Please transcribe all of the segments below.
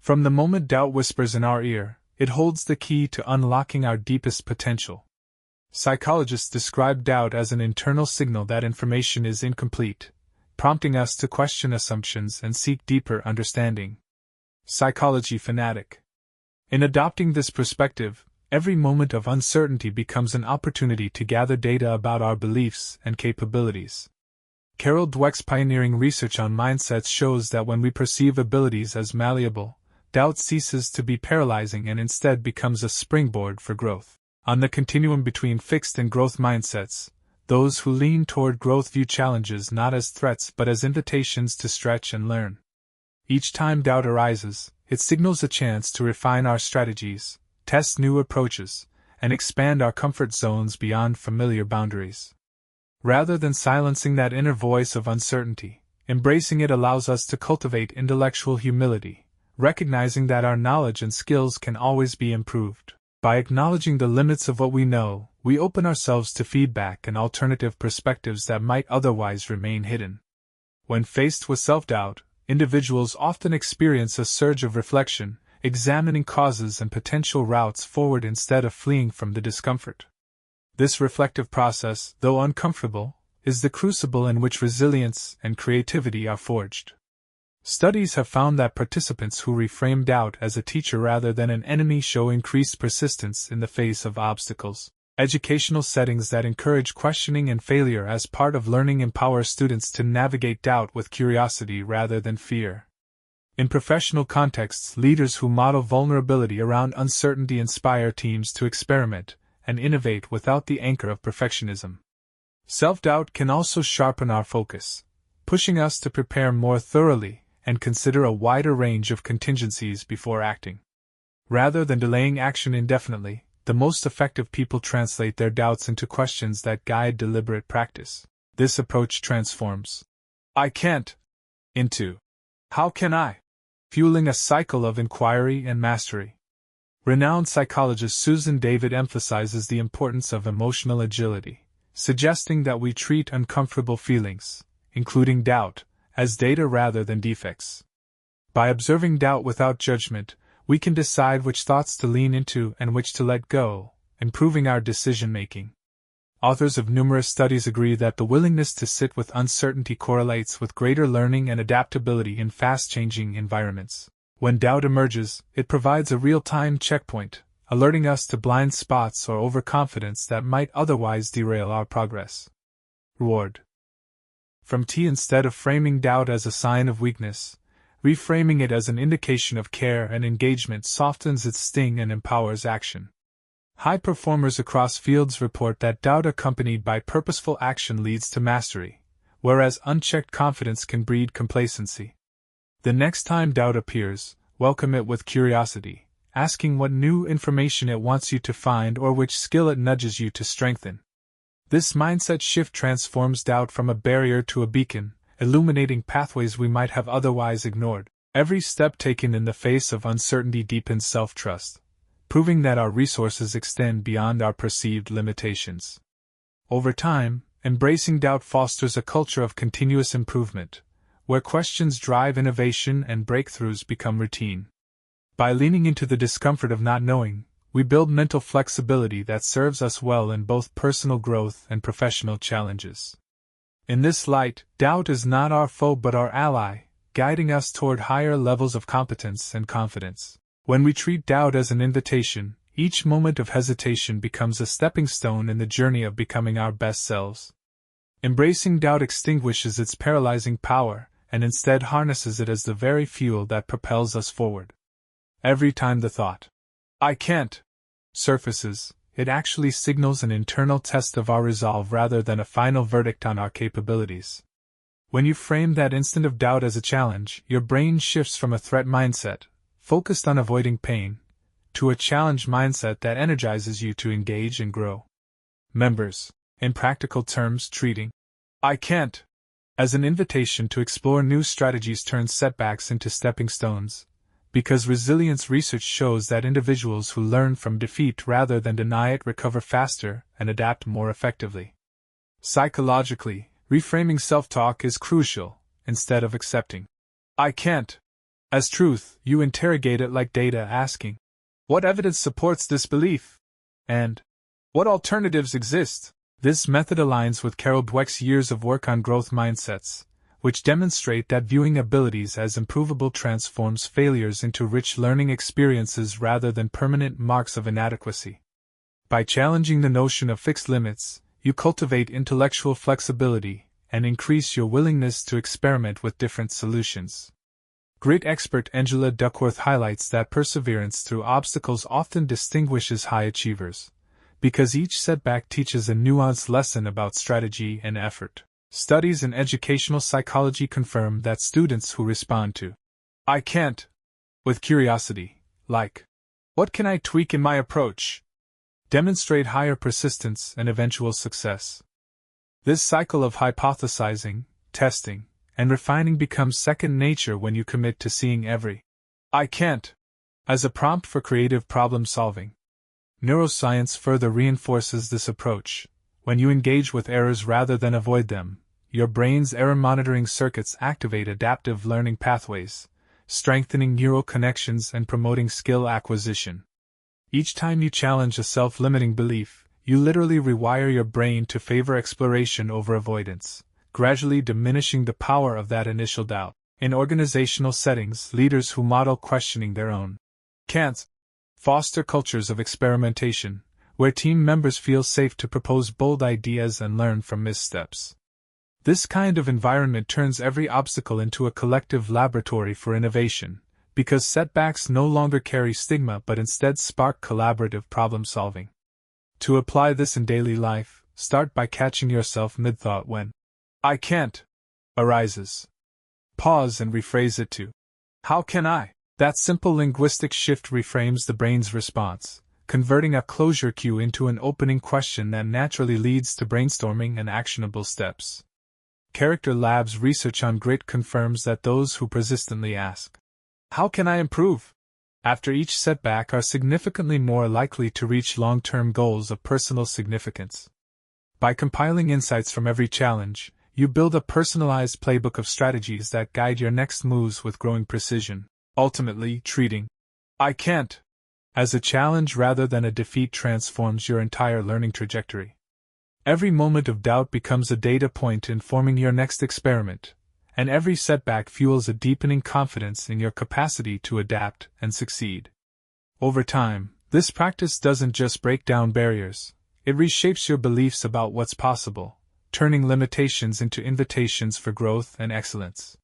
From the moment doubt whispers in our ear, it holds the key to unlocking our deepest potential. Psychologists describe doubt as an internal signal that information is incomplete, prompting us to question assumptions and seek deeper understanding. Psychology fanatic. In adopting this perspective, every moment of uncertainty becomes an opportunity to gather data about our beliefs and capabilities. Carol Dweck's pioneering research on mindsets shows that when we perceive abilities as malleable, doubt ceases to be paralyzing and instead becomes a springboard for growth. On the continuum between fixed and growth mindsets, those who lean toward growth view challenges not as threats but as invitations to stretch and learn. Each time doubt arises, it signals a chance to refine our strategies, test new approaches, and expand our comfort zones beyond familiar boundaries. Rather than silencing that inner voice of uncertainty, embracing it allows us to cultivate intellectual humility, recognizing that our knowledge and skills can always be improved. By acknowledging the limits of what we know, we open ourselves to feedback and alternative perspectives that might otherwise remain hidden. When faced with self-doubt, individuals often experience a surge of reflection, examining causes and potential routes forward instead of fleeing from the discomfort. This reflective process, though uncomfortable, is the crucible in which resilience and creativity are forged. Studies have found that participants who reframe doubt as a teacher rather than an enemy show increased persistence in the face of obstacles. Educational settings that encourage questioning and failure as part of learning empower students to navigate doubt with curiosity rather than fear. In professional contexts, leaders who model vulnerability around uncertainty inspire teams to experiment and innovate without the anchor of perfectionism. Self-doubt can also sharpen our focus, pushing us to prepare more thoroughly and consider a wider range of contingencies before acting. Rather than delaying action indefinitely, the most effective people translate their doubts into questions that guide deliberate practice. This approach transforms "I can't" into "How can I?", fueling a cycle of inquiry and mastery. Renowned psychologist Susan David emphasizes the importance of emotional agility, suggesting that we treat uncomfortable feelings, including doubt, as data rather than defects. By observing doubt without judgment, we can decide which thoughts to lean into and which to let go, improving our decision-making. Authors of numerous studies agree that the willingness to sit with uncertainty correlates with greater learning and adaptability in fast-changing environments. When doubt emerges, it provides a real-time checkpoint, alerting us to blind spots or overconfidence that might otherwise derail our progress. Reward. From T. Instead of framing doubt as a sign of weakness, reframing it as an indication of care and engagement softens its sting and empowers action. High performers across fields report that doubt accompanied by purposeful action leads to mastery, whereas unchecked confidence can breed complacency. The next time doubt appears, welcome it with curiosity, asking what new information it wants you to find or which skill it nudges you to strengthen. This mindset shift transforms doubt from a barrier to a beacon, illuminating pathways we might have otherwise ignored. Every step taken in the face of uncertainty deepens self-trust, proving that our resources extend beyond our perceived limitations. Over time, embracing doubt fosters a culture of continuous improvement, where questions drive innovation and breakthroughs become routine. By leaning into the discomfort of not knowing, we build mental flexibility that serves us well in both personal growth and professional challenges. In this light, doubt is not our foe but our ally, guiding us toward higher levels of competence and confidence. When we treat doubt as an invitation, each moment of hesitation becomes a stepping stone in the journey of becoming our best selves. Embracing doubt extinguishes its paralyzing power and instead harnesses it as the very fuel that propels us forward. Every time the thought, "I can't," surfaces, it actually signals an internal test of our resolve rather than a final verdict on our capabilities. When you frame that instant of doubt as a challenge, your brain shifts from a threat mindset, focused on avoiding pain, to a challenge mindset that energizes you to engage and grow. Members, in practical terms, treating "I can't" as an invitation to explore new strategies turns setbacks into stepping stones, because resilience research shows that individuals who learn from defeat rather than deny it recover faster and adapt more effectively. Psychologically, reframing self-talk is crucial. Instead of accepting "I can't" As truth, you interrogate it like data, asking, what evidence supports this belief? And what alternatives exist? This method aligns with Carol Dweck's years of work on growth mindsets, which demonstrate that viewing abilities as improvable transforms failures into rich learning experiences rather than permanent marks of inadequacy. By challenging the notion of fixed limits, you cultivate intellectual flexibility and increase your willingness to experiment with different solutions. Grit expert Angela Duckworth highlights that perseverance through obstacles often distinguishes high achievers, because each setback teaches a nuanced lesson about strategy and effort. Studies in educational psychology confirm that students who respond to "I can't" with curiosity, like "What can I tweak in my approach?" demonstrate higher persistence and eventual success. This cycle of hypothesizing, testing, and refining becomes second nature when you commit to seeing every "I can't" as a prompt for creative problem solving. Neuroscience further reinforces this approach. When you engage with errors rather than avoid them, your brain's error monitoring circuits activate adaptive learning pathways, strengthening neural connections and promoting skill acquisition. Each time you challenge a self-limiting belief, you literally rewire your brain to favor exploration over avoidance, gradually diminishing the power of that initial doubt. In organizational settings, leaders who model questioning their own can'ts foster cultures of experimentation, where team members feel safe to propose bold ideas and learn from missteps. This kind of environment turns every obstacle into a collective laboratory for innovation, because setbacks no longer carry stigma but instead spark collaborative problem solving. To apply this in daily life, start by catching yourself mid-thought when "I can't" arises. Pause and rephrase it to "How can I?" That simple linguistic shift reframes the brain's response, converting a closure cue into an opening question that naturally leads to brainstorming and actionable steps. Character Labs research on grit confirms that those who persistently ask, "How can I improve?" after each setback are significantly more likely to reach long-term goals of personal significance. By compiling insights from every challenge, you build a personalized playbook of strategies that guide your next moves with growing precision, ultimately treating "I can't" as a challenge rather than a defeat transforms your entire learning trajectory. Every moment of doubt becomes a data point informing your next experiment, and every setback fuels a deepening confidence in your capacity to adapt and succeed. Over time, this practice doesn't just break down barriers, it reshapes your beliefs about what's possible, turning limitations into invitations for growth and excellence.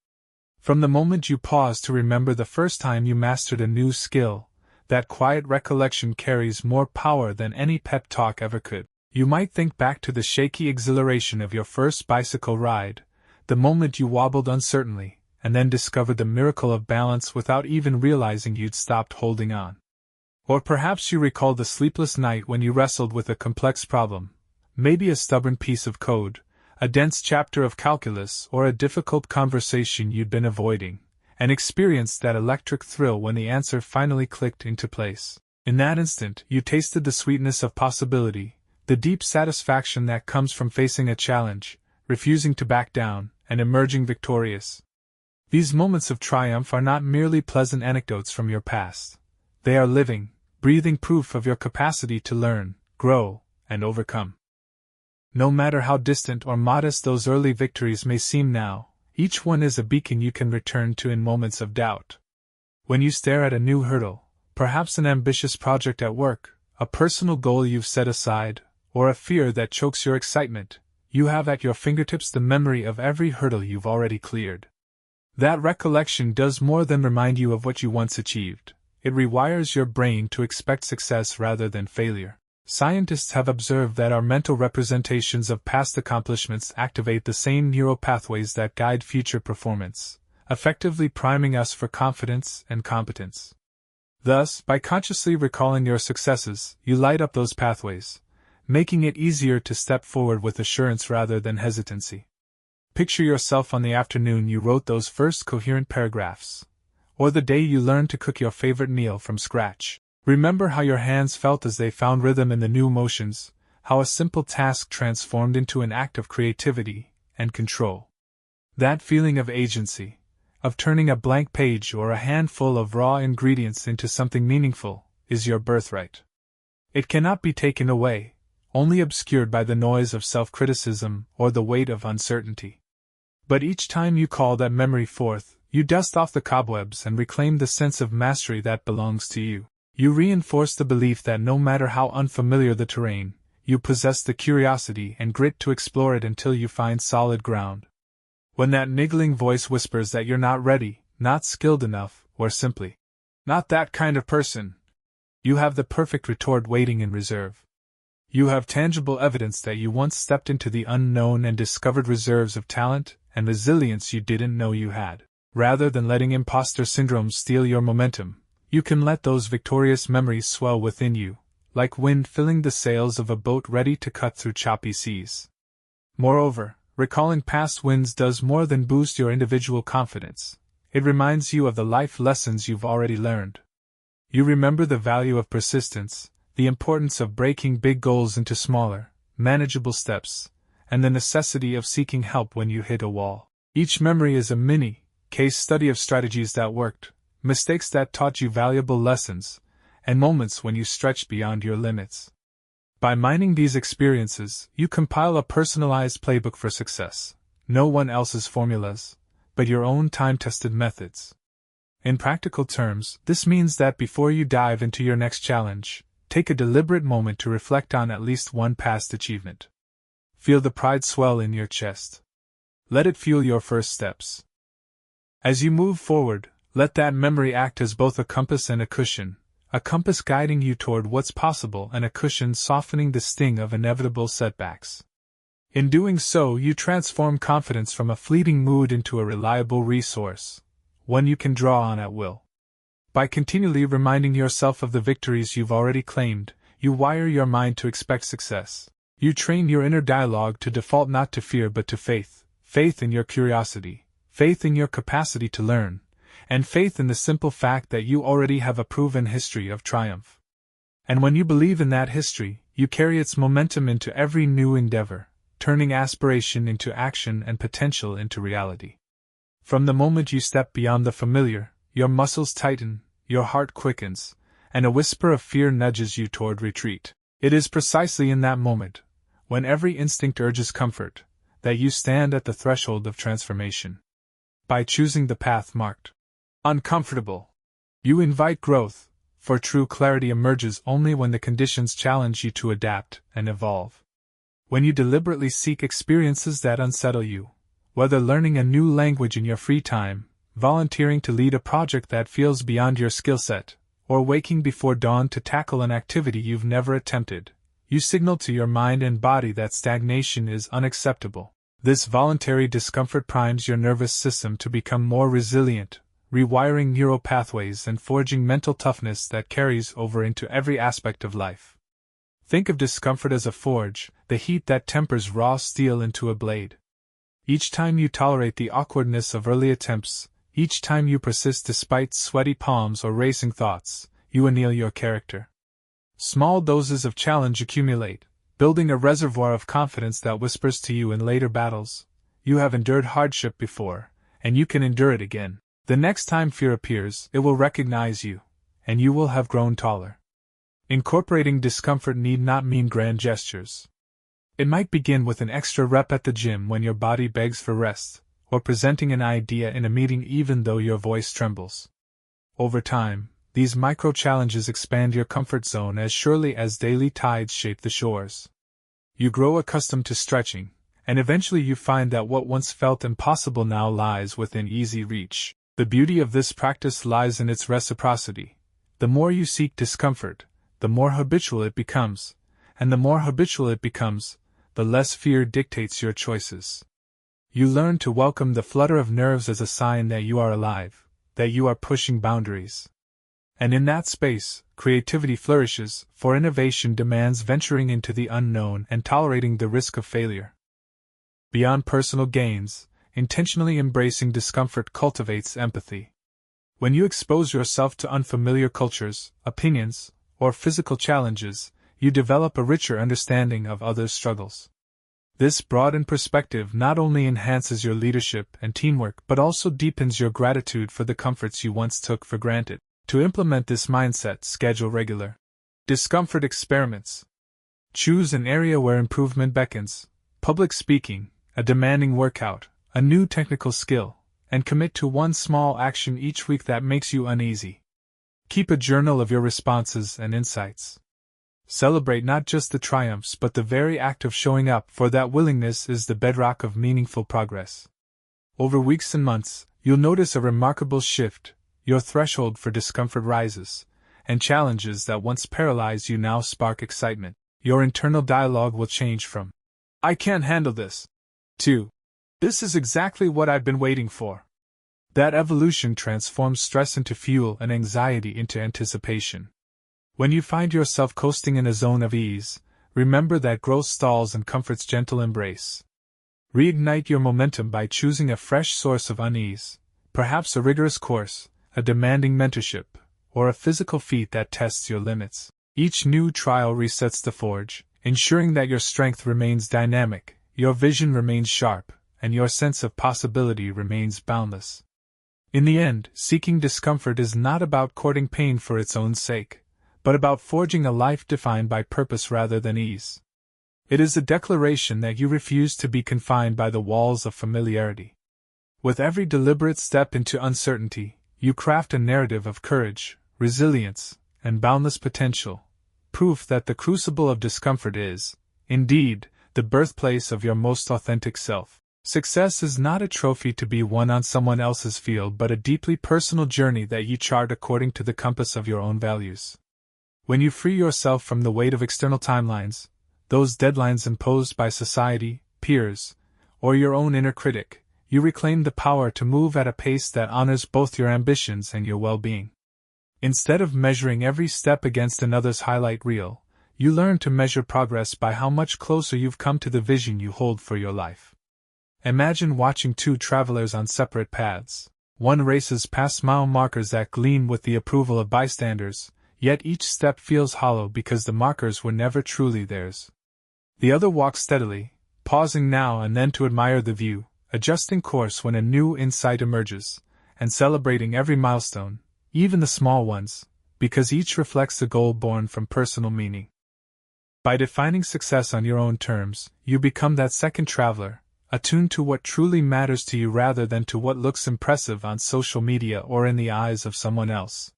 From the moment you pause to remember the first time you mastered a new skill, that quiet recollection carries more power than any pep talk ever could. You might think back to the shaky exhilaration of your first bicycle ride, the moment you wobbled uncertainly, and then discovered the miracle of balance without even realizing you'd stopped holding on. Or perhaps you recall the sleepless night when you wrestled with a complex problem, maybe a stubborn piece of code, a dense chapter of calculus, or a difficult conversation you'd been avoiding, and experienced that electric thrill when the answer finally clicked into place. In that instant, you tasted the sweetness of possibility, the deep satisfaction that comes from facing a challenge, refusing to back down, and emerging victorious. These moments of triumph are not merely pleasant anecdotes from your past. They are living, breathing proof of your capacity to learn, grow, and overcome. No matter how distant or modest those early victories may seem now, each one is a beacon you can return to in moments of doubt. When you stare at a new hurdle, perhaps an ambitious project at work, a personal goal you've set aside, or a fear that chokes your excitement, you have at your fingertips the memory of every hurdle you've already cleared. That recollection does more than remind you of what you once achieved. It rewires your brain to expect success rather than failure. Scientists have observed that our mental representations of past accomplishments activate the same neural pathways that guide future performance, effectively priming us for confidence and competence. Thus, by consciously recalling your successes, you light up those pathways, making it easier to step forward with assurance rather than hesitancy. Picture yourself on the afternoon you wrote those first coherent paragraphs, or the day you learned to cook your favorite meal from scratch. Remember how your hands felt as they found rhythm in the new motions, how a simple task transformed into an act of creativity and control. That feeling of agency, of turning a blank page or a handful of raw ingredients into something meaningful, is your birthright. It cannot be taken away, only obscured by the noise of self-criticism or the weight of uncertainty. But each time you call that memory forth, you dust off the cobwebs and reclaim the sense of mastery that belongs to you. You reinforce the belief that no matter how unfamiliar the terrain, you possess the curiosity and grit to explore it until you find solid ground. When that niggling voice whispers that you're not ready, not skilled enough, or simply not that kind of person, you have the perfect retort waiting in reserve. You have tangible evidence that you once stepped into the unknown and discovered reserves of talent and resilience you didn't know you had. Rather than letting imposter syndrome steal your momentum, you can let those victorious memories swell within you, like wind filling the sails of a boat ready to cut through choppy seas. Moreover, recalling past wins does more than boost your individual confidence. It reminds you of the life lessons you've already learned. You remember the value of persistence, the importance of breaking big goals into smaller, manageable steps, and the necessity of seeking help when you hit a wall. Each memory is a mini-case study of strategies that worked, mistakes that taught you valuable lessons, and moments when you stretched beyond your limits. By mining these experiences, you compile a personalized playbook for success, no one else's formulas, but your own time-tested methods. In practical terms, this means that before you dive into your next challenge, take a deliberate moment to reflect on at least one past achievement. Feel the pride swell in your chest. Let it fuel your first steps. As you move forward, let that memory act as both a compass and a cushion, a compass guiding you toward what's possible and a cushion softening the sting of inevitable setbacks. In doing so, you transform confidence from a fleeting mood into a reliable resource, one you can draw on at will. By continually reminding yourself of the victories you've already claimed, you wire your mind to expect success. You train your inner dialogue to default not to fear but to faith, faith in your curiosity, faith in your capacity to learn, and faith in the simple fact that you already have a proven history of triumph. And when you believe in that history, you carry its momentum into every new endeavor, turning aspiration into action and potential into reality. From the moment you step beyond the familiar, your muscles tighten, your heart quickens, and a whisper of fear nudges you toward retreat. It is precisely in that moment, when every instinct urges comfort, that you stand at the threshold of transformation. By choosing the path marked uncomfortable, you invite growth, for true clarity emerges only when the conditions challenge you to adapt and evolve. When you deliberately seek experiences that unsettle you, whether learning a new language in your free time, volunteering to lead a project that feels beyond your skill set, or waking before dawn to tackle an activity you've never attempted, you signal to your mind and body that stagnation is unacceptable. This voluntary discomfort primes your nervous system to become more resilient, rewiring neural pathways and forging mental toughness that carries over into every aspect of life. Think of discomfort as a forge, the heat that tempers raw steel into a blade. Each time you tolerate the awkwardness of early attempts, each time you persist despite sweaty palms or racing thoughts, you anneal your character. Small doses of challenge accumulate, building a reservoir of confidence that whispers to you in later battles, you have endured hardship before, and you can endure it again. The next time fear appears, it will recognize you, and you will have grown taller. Incorporating discomfort need not mean grand gestures. It might begin with an extra rep at the gym when your body begs for rest, or presenting an idea in a meeting even though your voice trembles. Over time, these micro-challenges expand your comfort zone as surely as daily tides shape the shores. You grow accustomed to stretching, and eventually you find that what once felt impossible now lies within easy reach. The beauty of this practice lies in its reciprocity. The more you seek discomfort, the more habitual it becomes, and the more habitual it becomes, the less fear dictates your choices. You learn to welcome the flutter of nerves as a sign that you are alive, that you are pushing boundaries. And in that space, creativity flourishes, for innovation demands venturing into the unknown and tolerating the risk of failure. Beyond personal gains, intentionally embracing discomfort cultivates empathy. When you expose yourself to unfamiliar cultures, opinions, or physical challenges, you develop a richer understanding of others' struggles. This broadened perspective not only enhances your leadership and teamwork but also deepens your gratitude for the comforts you once took for granted. To implement this mindset, schedule regular discomfort experiments. Choose an area where improvement beckons: public speaking, a demanding workout, a new technical skill, and commit to one small action each week that makes you uneasy. Keep a journal of your responses and insights. Celebrate not just the triumphs but the very act of showing up, for that willingness is the bedrock of meaningful progress. Over weeks and months, you'll notice a remarkable shift. Your threshold for discomfort rises, and challenges that once paralyzed you now spark excitement. Your internal dialogue will change from "I can't handle this" to "This is exactly what I've been waiting for." That evolution transforms stress into fuel and anxiety into anticipation. When you find yourself coasting in a zone of ease, remember that growth stalls in comfort's gentle embrace. Reignite your momentum by choosing a fresh source of unease, perhaps a rigorous course, a demanding mentorship, or a physical feat that tests your limits. Each new trial resets the forge, ensuring that your strength remains dynamic, your vision remains sharp, and your sense of possibility remains boundless. In the end, seeking discomfort is not about courting pain for its own sake, but about forging a life defined by purpose rather than ease. It is a declaration that you refuse to be confined by the walls of familiarity. With every deliberate step into uncertainty, you craft a narrative of courage, resilience, and boundless potential, proof that the crucible of discomfort is, indeed, the birthplace of your most authentic self. Success is not a trophy to be won on someone else's field but a deeply personal journey that you chart according to the compass of your own values. When you free yourself from the weight of external timelines, those deadlines imposed by society, peers, or your own inner critic, you reclaim the power to move at a pace that honors both your ambitions and your well-being. Instead of measuring every step against another's highlight reel, you learn to measure progress by how much closer you've come to the vision you hold for your life. Imagine watching two travelers on separate paths. One races past mile markers that gleam with the approval of bystanders, yet each step feels hollow because the markers were never truly theirs. The other walks steadily, pausing now and then to admire the view, adjusting course when a new insight emerges, and celebrating every milestone, even the small ones, because each reflects a goal born from personal meaning. By defining success on your own terms, you become that second traveler, attuned to what truly matters to you rather than to what looks impressive on social media or in the eyes of someone else.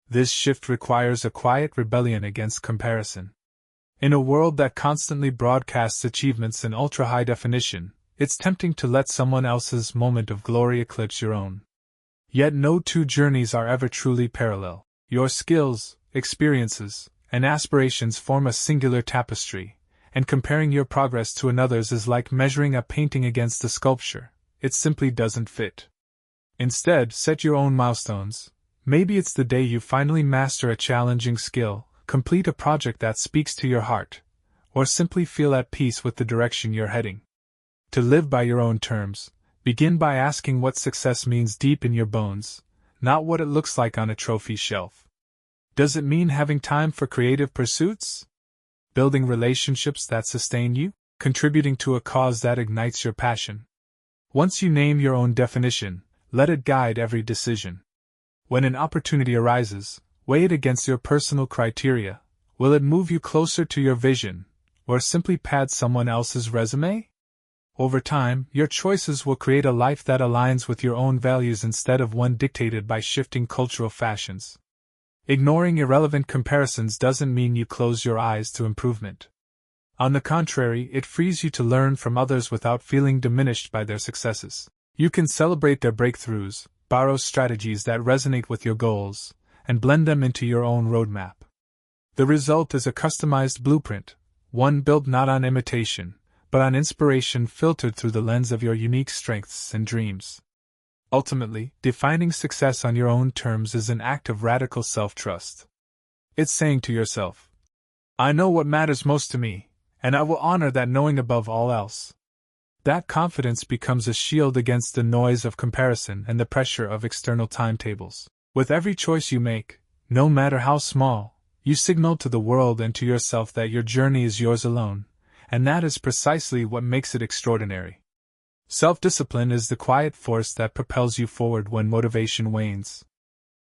This shift requires a quiet rebellion against comparison. In a world that constantly broadcasts achievements in ultra-high definition, it's tempting to let someone else's moment of glory eclipse your own. Yet no two journeys are ever truly parallel. Your skills, experiences, and aspirations form a singular tapestry, and comparing your progress to another's is like measuring a painting against a sculpture. It simply doesn't fit. Instead, set your own milestones. Maybe it's the day you finally master a challenging skill, complete a project that speaks to your heart, or simply feel at peace with the direction you're heading. To live by your own terms, begin by asking what success means deep in your bones, not what it looks like on a trophy shelf. Does it mean having time for creative pursuits? Building relationships that sustain you? Contributing to a cause that ignites your passion? Once you name your own definition, let it guide every decision. When an opportunity arises, weigh it against your personal criteria. Will it move you closer to your vision, or simply pad someone else's resume? Over time, your choices will create a life that aligns with your own values instead of one dictated by shifting cultural fashions. Ignoring irrelevant comparisons doesn't mean you close your eyes to improvement. On the contrary, it frees you to learn from others without feeling diminished by their successes. You can celebrate their breakthroughs, borrow strategies that resonate with your goals, and blend them into your own roadmap. The result is a customized blueprint, one built not on imitation, but on inspiration filtered through the lens of your unique strengths and dreams. Ultimately, defining success on your own terms is an act of radical self-trust. It's saying to yourself, "I know what matters most to me, and I will honor that knowing above all else." That confidence becomes a shield against the noise of comparison and the pressure of external timetables. With every choice you make, no matter how small, you signal to the world and to yourself that your journey is yours alone, and that is precisely what makes it extraordinary. Self-discipline is the quiet force that propels you forward when motivation wanes.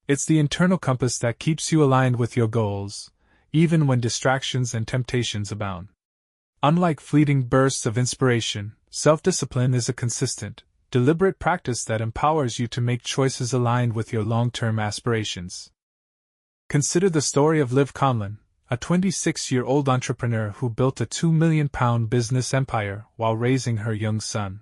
It's the internal compass that keeps you aligned with your goals, even when distractions and temptations abound. Unlike fleeting bursts of inspiration, self-discipline is a consistent, deliberate practice that empowers you to make choices aligned with your long-term aspirations. Consider the story of Liv Conlon, a 26-year-old entrepreneur who built a £2 million business empire while raising her young son.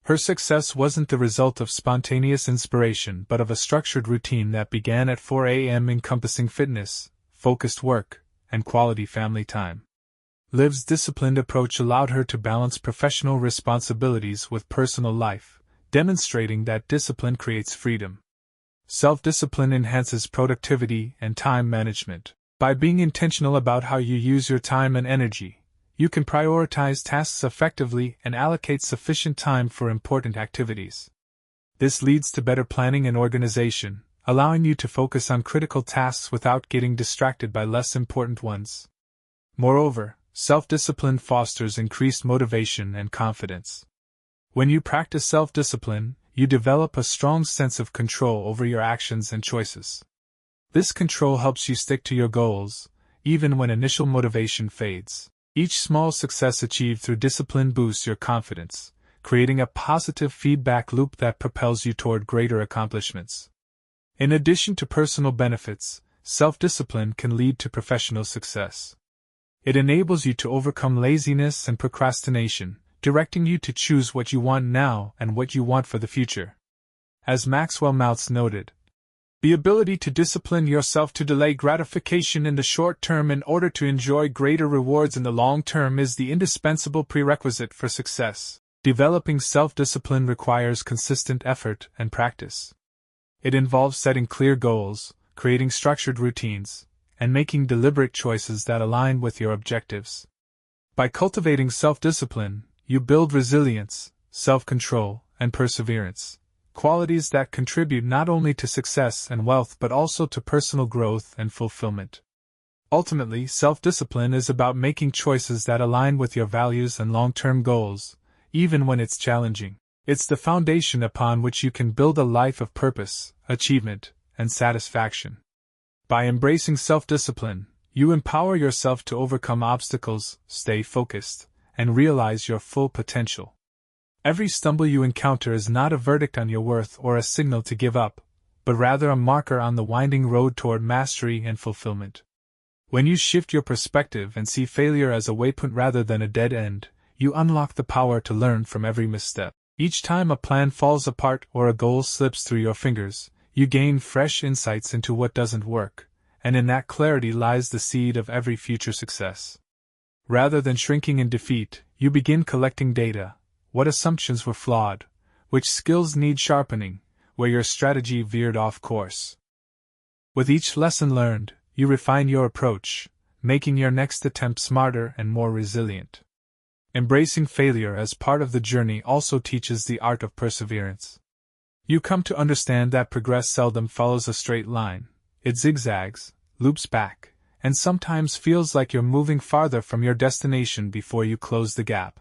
Her success wasn't the result of spontaneous inspiration but of a structured routine that began at 4 a.m. encompassing fitness, focused work, and quality family time. Liv's disciplined approach allowed her to balance professional responsibilities with personal life, demonstrating that discipline creates freedom. Self-discipline enhances productivity and time management. By being intentional about how you use your time and energy, you can prioritize tasks effectively and allocate sufficient time for important activities. This leads to better planning and organization, allowing you to focus on critical tasks without getting distracted by less important ones. Moreover, self-discipline fosters increased motivation and confidence. When you practice self-discipline, you develop a strong sense of control over your actions and choices. This control helps you stick to your goals, even when initial motivation fades. Each small success achieved through discipline boosts your confidence, creating a positive feedback loop that propels you toward greater accomplishments. In addition to personal benefits, self-discipline can lead to professional success. It enables you to overcome laziness and procrastination, directing you to choose what you want now and what you want for the future. As Maxwell Maltz noted, the ability to discipline yourself to delay gratification in the short term in order to enjoy greater rewards in the long term is the indispensable prerequisite for success. Developing self-discipline requires consistent effort and practice. It involves setting clear goals, creating structured routines, and making deliberate choices that align with your objectives. By cultivating self-discipline, you build resilience, self-control, and perseverance. Qualities that contribute not only to success and wealth but also to personal growth and fulfillment. Ultimately, self-discipline is about making choices that align with your values and long-term goals, even when it's challenging. It's the foundation upon which you can build a life of purpose, achievement, and satisfaction. By embracing self-discipline, you empower yourself to overcome obstacles, stay focused, and realize your full potential. Every stumble you encounter is not a verdict on your worth or a signal to give up, but rather a marker on the winding road toward mastery and fulfillment. When you shift your perspective and see failure as a waypoint rather than a dead end, you unlock the power to learn from every misstep. Each time a plan falls apart or a goal slips through your fingers, you gain fresh insights into what doesn't work, and in that clarity lies the seed of every future success. Rather than shrinking in defeat, you begin collecting data. What assumptions were flawed? Which skills need sharpening? Where your strategy veered off course? With each lesson learned, you refine your approach, making your next attempt smarter and more resilient. Embracing failure as part of the journey also teaches the art of perseverance. You come to understand that progress seldom follows a straight line. It zigzags, loops back, and sometimes feels like you're moving farther from your destination before you close the gap.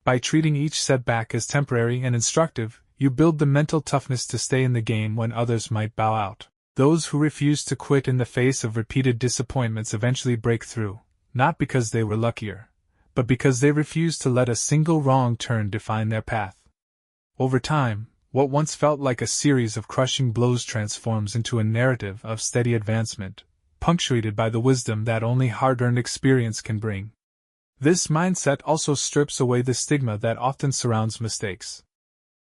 By treating each setback as temporary and instructive, you build the mental toughness to stay in the game when others might bow out. Those who refuse to quit in the face of repeated disappointments eventually break through, not because they were luckier, but because they refused to let a single wrong turn define their path. Over time, what once felt like a series of crushing blows transforms into a narrative of steady advancement, punctuated by the wisdom that only hard-earned experience can bring. This mindset also strips away the stigma that often surrounds mistakes.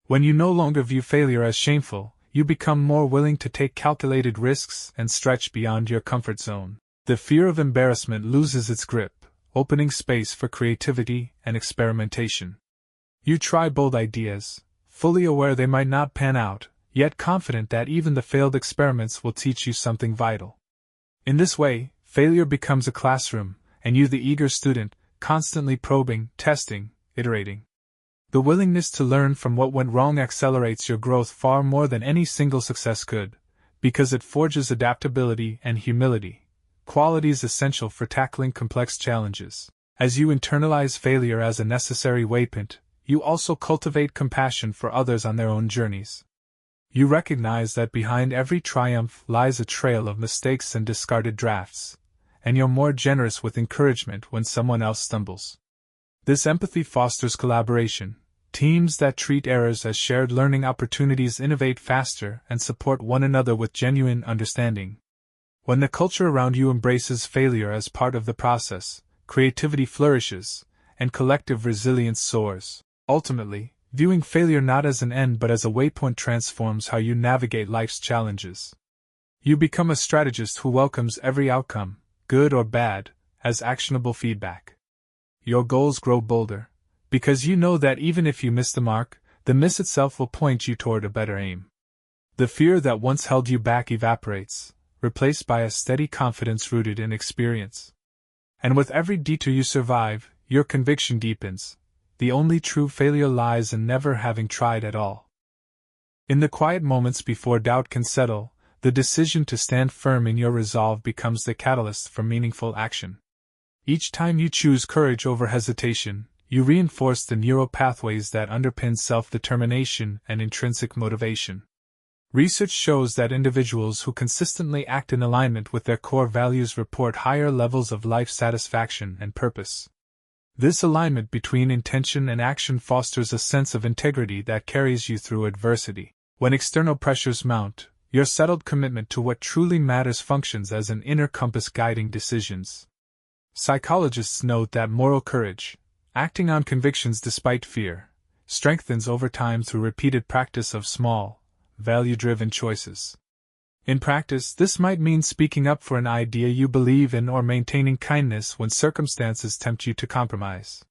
When you no longer view failure as shameful, you become more willing to take calculated risks and stretch beyond your comfort zone. The fear of embarrassment loses its grip, opening space for creativity and experimentation. You try bold ideas, fully aware they might not pan out, yet confident that even the failed experiments will teach you something vital. In this way, failure becomes a classroom, and you, the eager student, constantly probing, testing, iterating. The willingness to learn from what went wrong accelerates your growth far more than any single success could, because it forges adaptability and humility, qualities essential for tackling complex challenges. As you internalize failure as a necessary waypoint, you also cultivate compassion for others on their own journeys. You recognize that behind every triumph lies a trail of mistakes and discarded drafts, and you're more generous with encouragement when someone else stumbles. This empathy fosters collaboration. Teams that treat errors as shared learning opportunities innovate faster and support one another with genuine understanding. When the culture around you embraces failure as part of the process, creativity flourishes, and collective resilience soars. Ultimately, viewing failure not as an end but as a waypoint transforms how you navigate life's challenges. You become a strategist who welcomes every outcome, good or bad, as actionable feedback. Your goals grow bolder, because you know that even if you miss the mark, the miss itself will point you toward a better aim. The fear that once held you back evaporates, replaced by a steady confidence rooted in experience. And with every detour you survive, your conviction deepens. The only true failure lies in never having tried at all. In the quiet moments before doubt can settle, the decision to stand firm in your resolve becomes the catalyst for meaningful action. Each time you choose courage over hesitation, you reinforce the neural pathways that underpin self-determination and intrinsic motivation. Research shows that individuals who consistently act in alignment with their core values report higher levels of life satisfaction and purpose. This alignment between intention and action fosters a sense of integrity that carries you through adversity. When external pressures mount, your settled commitment to what truly matters functions as an inner compass guiding decisions. Psychologists note that moral courage, acting on convictions despite fear, strengthens over time through repeated practice of small, value-driven choices. In practice, this might mean speaking up for an idea you believe in or maintaining kindness when circumstances tempt you to compromise.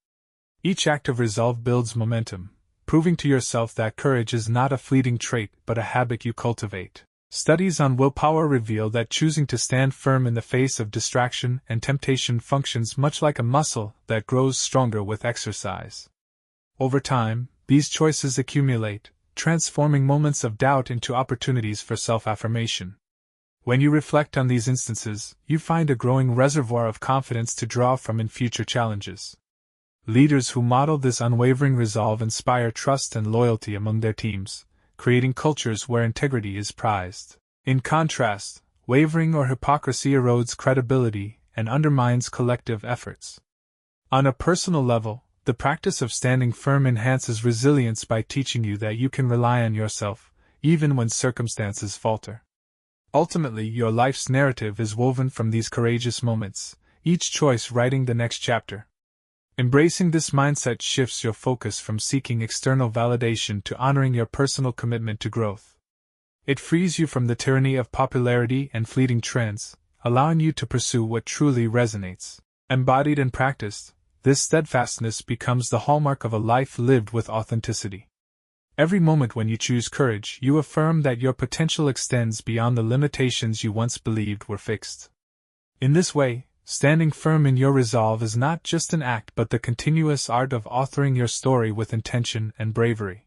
Each act of resolve builds momentum, proving to yourself that courage is not a fleeting trait but a habit you cultivate. Studies on willpower reveal that choosing to stand firm in the face of distraction and temptation functions much like a muscle that grows stronger with exercise. Over time, these choices accumulate, transforming moments of doubt into opportunities for self-affirmation. When you reflect on these instances, you find a growing reservoir of confidence to draw from in future challenges. Leaders who model this unwavering resolve inspire trust and loyalty among their teams, creating cultures where integrity is prized. In contrast, wavering or hypocrisy erodes credibility and undermines collective efforts. On a personal level, the practice of standing firm enhances resilience by teaching you that you can rely on yourself, even when circumstances falter. Ultimately, your life's narrative is woven from these courageous moments, each choice writing the next chapter. Embracing this mindset shifts your focus from seeking external validation to honoring your personal commitment to growth. It frees you from the tyranny of popularity and fleeting trends, allowing you to pursue what truly resonates. Embodied and practiced, this steadfastness becomes the hallmark of a life lived with authenticity. Every moment when you choose courage, you affirm that your potential extends beyond the limitations you once believed were fixed. In this way, standing firm in your resolve is not just an act but the continuous art of authoring your story with intention and bravery.